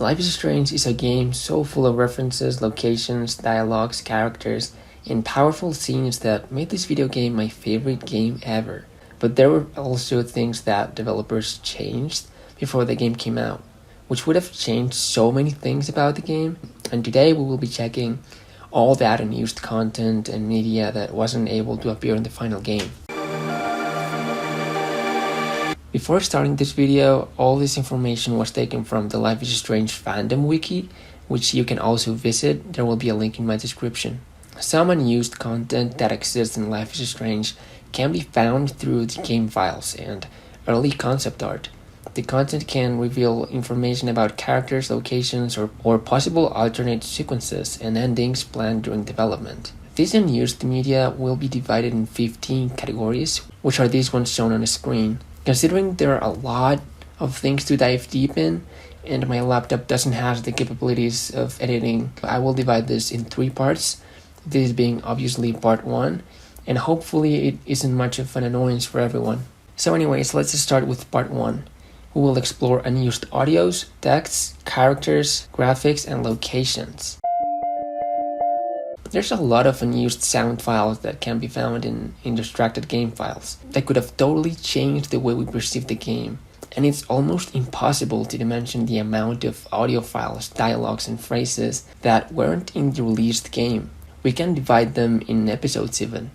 Life is Strange is a game so full of references, locations, dialogues, characters, and powerful scenes that made this video game my favorite game ever. But there were also things that developers changed before the game came out, which would have changed so many things about the game, and today we will be checking all that unused content and media that wasn't able to appear in the final game. Before starting this video, all this information was taken from the Life is Strange fandom wiki, which you can also visit. There will be a link in my description. Some unused content that exists in Life is Strange can be found through the game files and early concept art. The content can reveal information about characters, locations, or possible alternate sequences and endings planned during development. This unused media will be divided in 15 categories, which are these ones shown on the screen. Considering there are a lot of things to dive deep in, and my laptop doesn't have the capabilities of editing, I will divide this in 3 parts, this being obviously part 1, and hopefully it isn't much of an annoyance for everyone. So anyways, let's start with part 1. We will explore unused audios, texts, characters, graphics, and locations. There's a lot of unused sound files that can be found in distracted game files that could have totally changed the way we perceive the game, and it's almost impossible to dimension the amount of audio files, dialogues, and phrases that weren't in the released game. We can divide them in episodes even.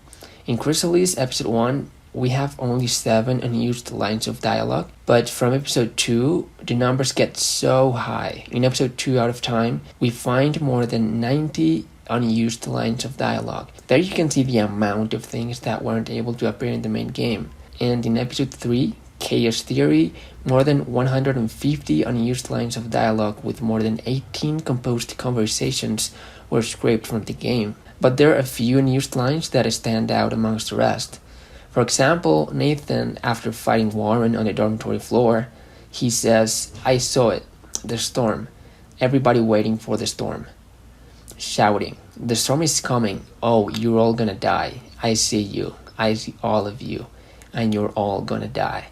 In Chrysalis episode 1, we have only 7 unused lines of dialogue, but from episode 2, the numbers get so high. In episode 2 Out of Time, we find more than 90 unused lines of dialogue. There you can see the amount of things that weren't able to appear in the main game. And in episode 3, Chaos Theory, more than 150 unused lines of dialogue with more than 18 composed conversations were scraped from the game. But there are a few unused lines that stand out amongst the rest. For example, Nathan, after fighting Warren on the dormitory floor, he says, "I saw it, the storm, everybody waiting for the storm." Shouting, "The storm is coming, oh, you're all gonna die, I see you, I see all of you, and you're all gonna die."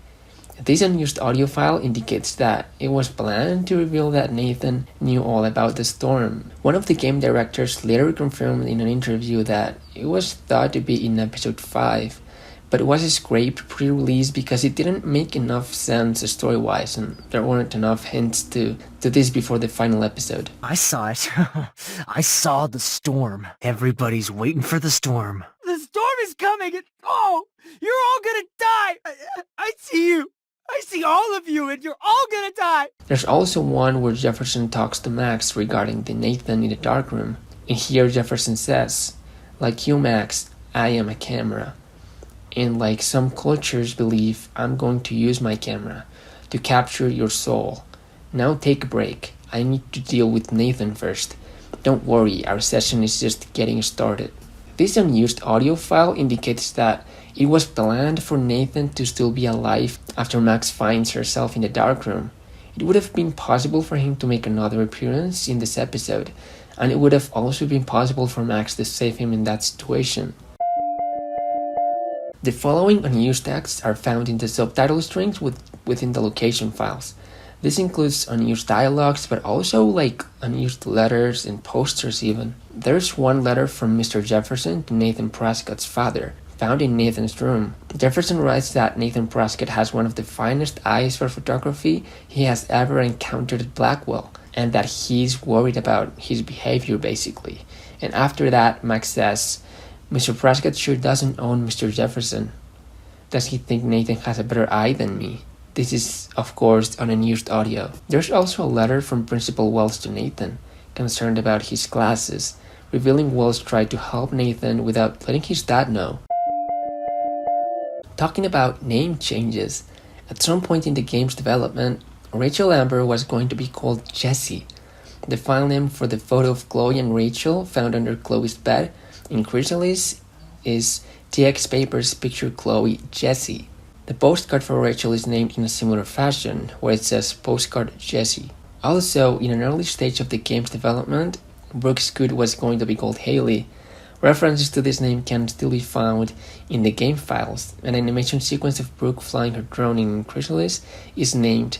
This unused audio file indicates that it was planned to reveal that Nathan knew all about the storm. One of the game directors later confirmed in an interview that it was thought to be in episode 5, but it was scraped pre-release because it didn't make enough sense story-wise and there weren't enough hints to this before the final episode. I saw it. I saw the storm. Everybody's waiting for the storm. The storm is coming and oh, you're all gonna die. I see you. I see all of you and you're all gonna die. There's also one where Jefferson talks to Max regarding the Nathan in the darkroom. And here Jefferson says, "Like you, Max, I am a camera. And like some cultures believe, I'm going to use my camera to capture your soul. Now take a break. I need to deal with Nathan first. Don't worry, our session is just getting started." This unused audio file indicates that it was planned for Nathan to still be alive after Max finds herself in the darkroom. It would have been possible for him to make another appearance in this episode, and it would have also been possible for Max to save him in that situation. The following unused texts are found in the subtitle strings within the location files. This includes unused dialogues, but also unused letters and posters even. There's one letter from Mr. Jefferson to Nathan Prescott's father, found in Nathan's room. Jefferson writes that Nathan Prescott has one of the finest eyes for photography he has ever encountered at Blackwell, and that he's worried about his behavior basically. And after that, Max says, "Mr. Prescott sure doesn't own Mr. Jefferson. Does he think Nathan has a better eye than me?" This is, of course, an unused audio. There's also a letter from Principal Wells to Nathan, concerned about his classes, revealing Wells tried to help Nathan without letting his dad know. Talking about name changes, at some point in the game's development, Rachel Amber was going to be called Jessie. The file name for the photo of Chloe and Rachel found under Chloe's bed in Chrysalis is TX Papers Picture Chloe Jessie. The postcard for Rachel is named in a similar fashion, where it says Postcard Jessie. Also, in an early stage of the game's development, Brooke Scoot was going to be called Haley. References to this name can still be found in the game files. An animation sequence of Brooke flying her drone in Chrysalis is named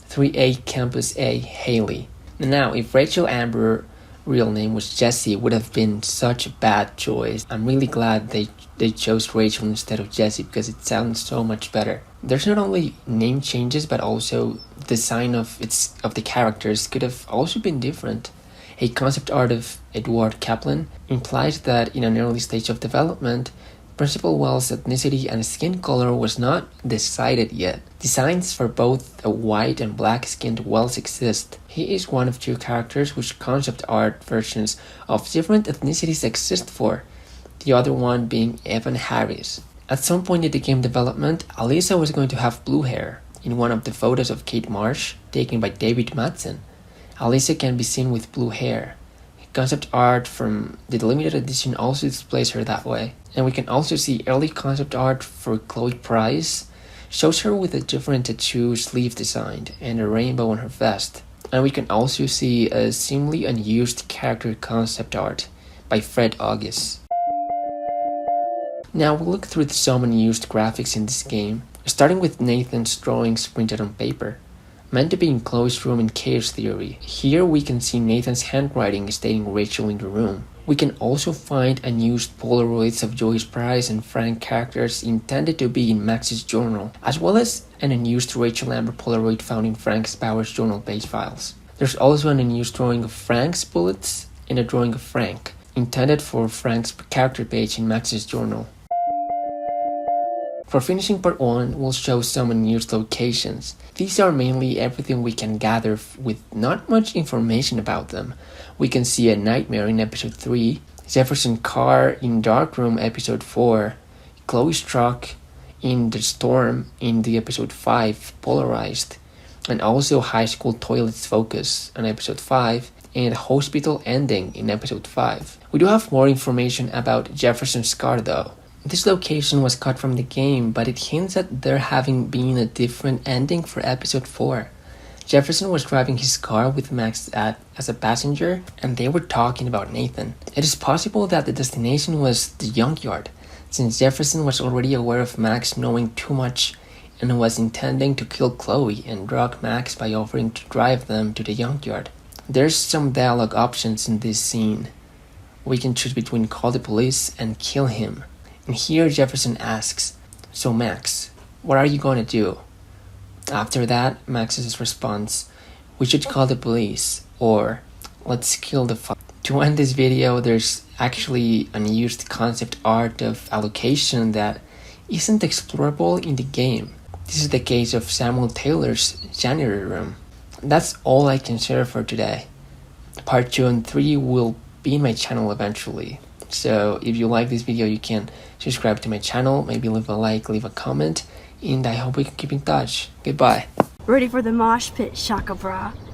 3A Campus A Haley. Now, if Rachel Amber real name was Jessie, it would have been such a bad choice. I'm really glad they chose Rachel instead of Jessie because it sounds so much better. There's not only name changes but also design of the characters could have also been different. A concept art of Edward Kaplan implies that in an early stage of development, Principal Wells' ethnicity and skin color was not decided yet. Designs for both a white and black-skinned Wells exist. He is one of two characters which concept art versions of different ethnicities exist for, the other one being Evan Harris. At some point in the game development, Alyssa was going to have blue hair. In one of the photos of Kate Marsh, taken by David Madsen, Alyssa can be seen with blue hair. Concept art from the limited edition also displays her that way. And we can also see early concept art for Chloe Price, shows her with a different tattoo sleeve design and a rainbow on her vest. And we can also see a seemingly unused character concept art by Fred August. Now we'll look through some unused graphics in this game, starting with Nathan's drawings printed on paper. Meant to be in Chloe's room in Chaos Theory. Here we can see Nathan's handwriting stating Rachel in the room. We can also find unused Polaroids of Joyce Price and Frank characters intended to be in Max's journal, as well as an unused Rachel Amber Polaroid found in Frank's Bowers journal page files. There's also an unused drawing of Frank's bullets and a drawing of Frank, intended for Frank's character page in Max's journal. For finishing part 1, we'll show some unused locations. These are mainly everything we can gather with not much information about them. We can see a nightmare in episode 3, Jefferson car in Darkroom episode 4, Chloe's truck in the storm in the episode 5 Polarized, and also high school toilets focus on episode 5, and hospital ending in episode 5. We do have more information about Jefferson's car though. This location was cut from the game, but it hints at there having been a different ending for episode 4. Jefferson was driving his car with Max as a passenger, and they were talking about Nathan. It is possible that the destination was the junkyard, since Jefferson was already aware of Max knowing too much and was intending to kill Chloe and drug Max by offering to drive them to the junkyard. There's some dialogue options in this scene. We can choose between call the police and kill him. And here Jefferson asks, "So Max, what are you going to do?" After that, Max's response, "We should call the police," or "Let's kill the fuck." To end this video, there's actually unused concept art of allocation that isn't explorable in the game. This is the case of Samuel Taylor's janitor room. That's all I can share for today. Part 2 and 3 will be in my channel eventually. So if you like this video, you can subscribe to my channel, maybe leave a like, leave a comment, and I hope we can keep in touch. Goodbye. Ready for the mosh pit, Shaka Bra.